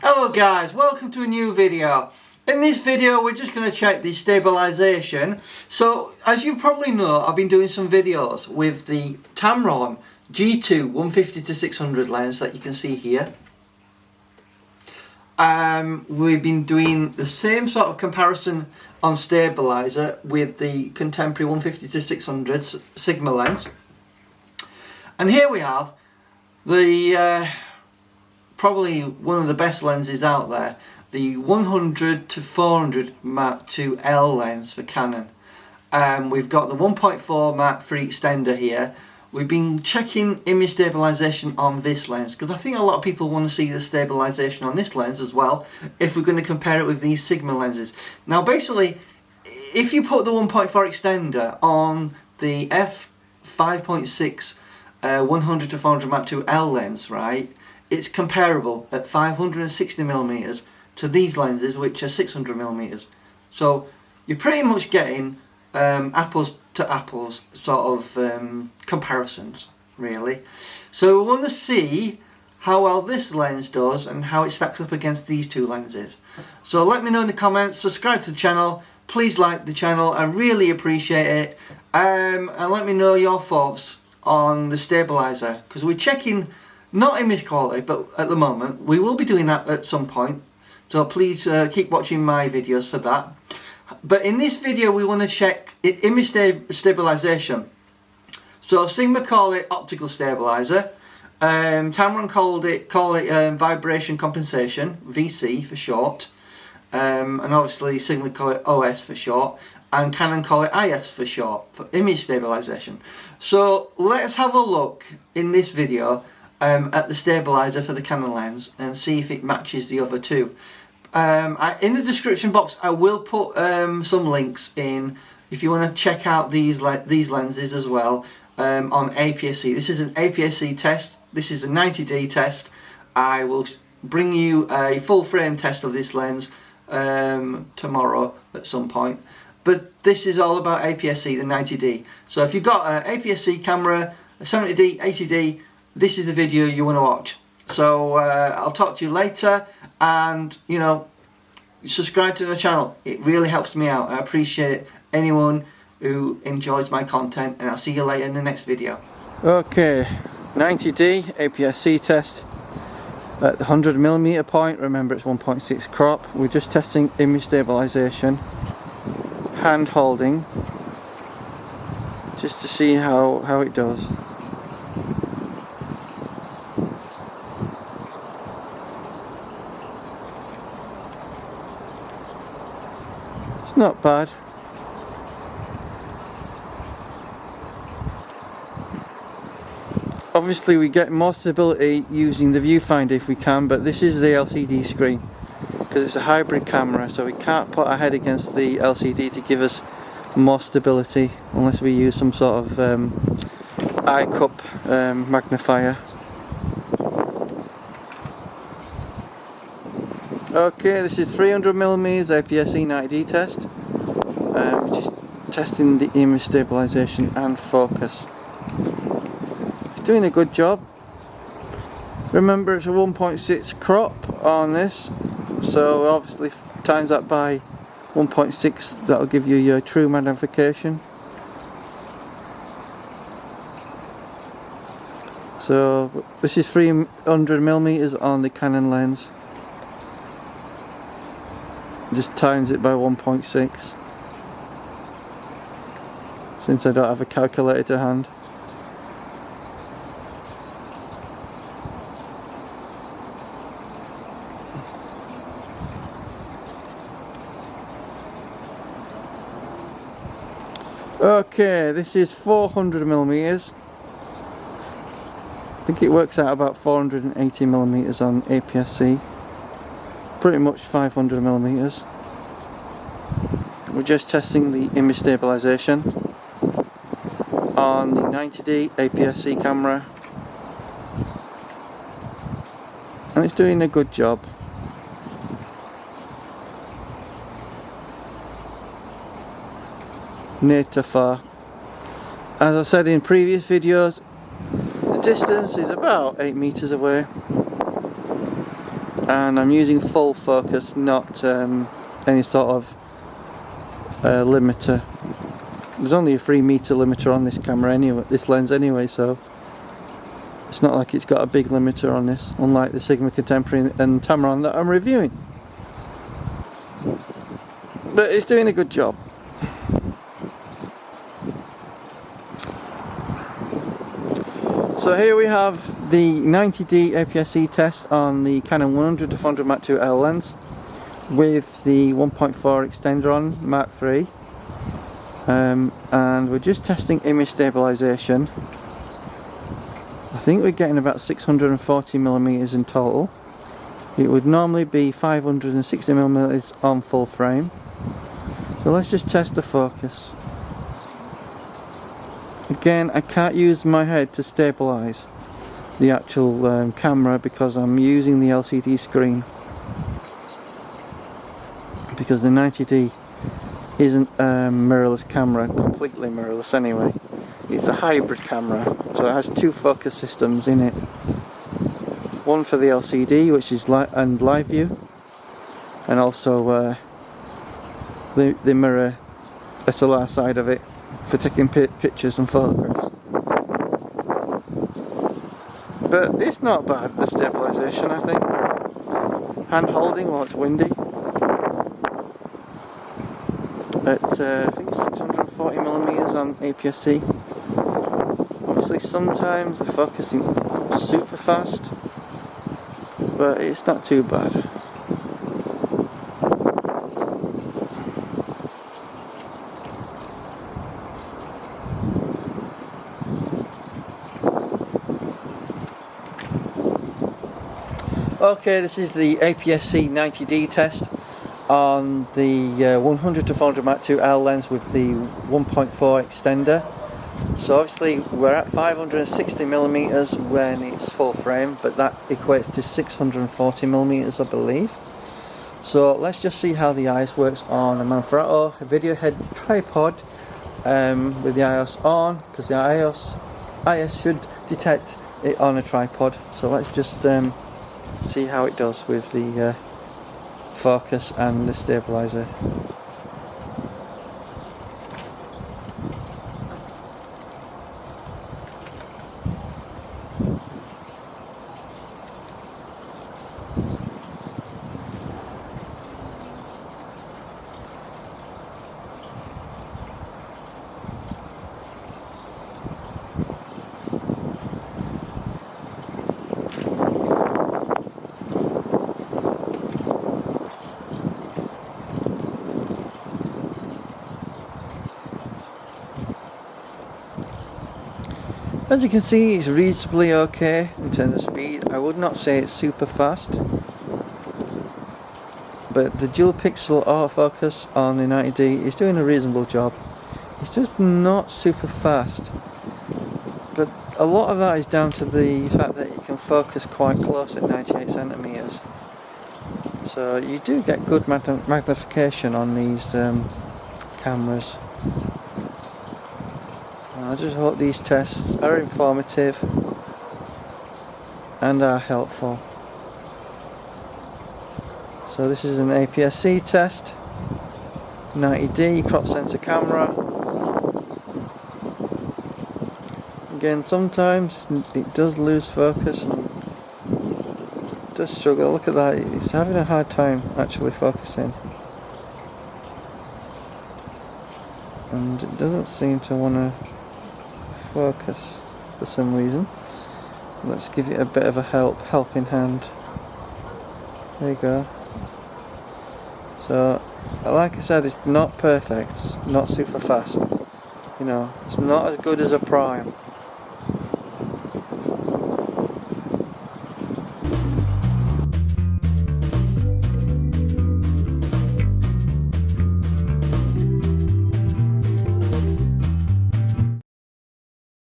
Hello guys, welcome to a new video. In this video we're just going to check the stabilisation. So as you probably know, I've been doing some videos with the Tamron G2 150-600 lens that you can see here. We've been doing the same sort of comparison on stabiliser with the contemporary 150-600 Sigma lens. And here we have the probably one of the best lenses out there, the 100-400 Mark II L lens for Canon. We've got the 1.4 Mark III extender here. We've been checking image stabilisation on this lens because I think a lot of people want to see the stabilisation on this lens as well if we're going to compare it with these Sigma lenses. Now basically, if you put the 1.4 extender on the F4.5-5.6 100-400 Mark II L lens, right, it's comparable at 560mm to these lenses, which are 600mm. So you're pretty much getting apples to apples sort of comparisons, really. So we want to see how well this lens does and how it stacks up against these two lenses. So let me know in the comments, subscribe to the channel, please like the channel, I really appreciate it, and let me know your thoughts on the stabiliser, because we're checking not image quality, but at the moment we will be doing that at some point, so please keep watching my videos for that. But in this video we want to check image stabilisation. So Sigma call it optical stabiliser, Tamron call it vibration compensation, VC for short, and obviously Sigma call it OS for short, and Canon call it IS for short, for image stabilisation. So let's have a look in this video at the stabiliser for the Canon lens and see if it matches the other two. In the description box I will put some links in if you want to check out these lenses as well on APS-C. This is an APS-C test, this is a 90D test. I will bring you a full frame test of this lens tomorrow at some point. But this is all about APS-C, the 90D. So if you've got an APS-C camera, a 70D, 80D, this is the video you want to watch. So I'll talk to you later, and you know, subscribe to the channel. It really helps me out. I appreciate anyone who enjoys my content, and I'll see you later in the next video. Okay, 90D APS-C test at the 100mm point. Remember it's 1.6 crop. We're just testing image stabilisation, hand holding, just to see how it does. It's not bad. Obviously we get more stability using the viewfinder if we can, but this is the LCD screen because it's a hybrid camera, so we can't put our head against the LCD to give us more stability unless we use some sort of eye cup magnifier. Okay, this is 300mm APS-C 90D test. We're just testing the image stabilisation and focus. It's doing a good job. Remember it's a 1.6 crop on this, so obviously times that by 1.6, that'll give you your true magnification. So this is 300mm on the Canon lens. Just times it by 1.6 since I don't have a calculator to hand. Okay, this is 400mm. I think it works out about 480mm on APS-C. Pretty much 500mm. We're just testing the image stabilisation on the 90D APS-C camera, and it's doing a good job. Near to far. As I said in previous videos, the distance is about 8 meters away. and I'm using full focus, not any sort of limiter. There's only a 3 meter limiter on this camera anyway, this lens anyway, so it's not like it's got a big limiter on this, unlike the Sigma Contemporary and Tamron that I'm reviewing. But it's doing a good job. So here we have the 90D APS-C test on the Canon 100-5-5 L lens with the 1.4 extender on Mark III, and we're just testing image stabilisation. I think we're getting about 640mm in total. It would normally be 560mm on full frame. So let's just test the focus. Again, I can't use my head to stabilise the actual camera because I'm using the LCD screen, because the 90D isn't a mirrorless camera, completely mirrorless anyway. It's a hybrid camera, so it has 2 focus systems in it. One for the LCD, which is live view, and also the mirror SLR side of it for taking pictures and photographs. But it's not bad, the stabilisation, I think. Hand holding while it's windy. At I think it's 640mm on APS-C. Obviously sometimes the focusing is super fast, but it's not too bad. Okay, this is the APS-C 90D test on the 100-5-5 L lens with the 1.4 extender. So obviously we're at 560mm when it's full frame, but that equates to 640mm, I believe. So let's just see how the IS works on a Manfrotto video head tripod with the IS on, because the IS should detect it on a tripod. So let's just see how it does with the focus and the stabilizer. As you can see, it's reasonably okay in terms of speed. I would not say it's super fast, but the dual pixel autofocus on the 90D is doing a reasonable job. It's just not super fast, but a lot of that is down to the fact that you can focus quite close at 98cm. So you do get good magnification on these cameras. I just hope these tests are informative and are helpful. So this is an APS-C test, 90D crop sensor camera. Again, sometimes it does lose focus and does struggle. Look at that, it's having a hard time actually focusing. And it doesn't seem to want to focus for some reason. Let's give it a bit of a helping hand. There you go. So, like I said, it's not perfect, not super fast. You know, it's not as good as a prime.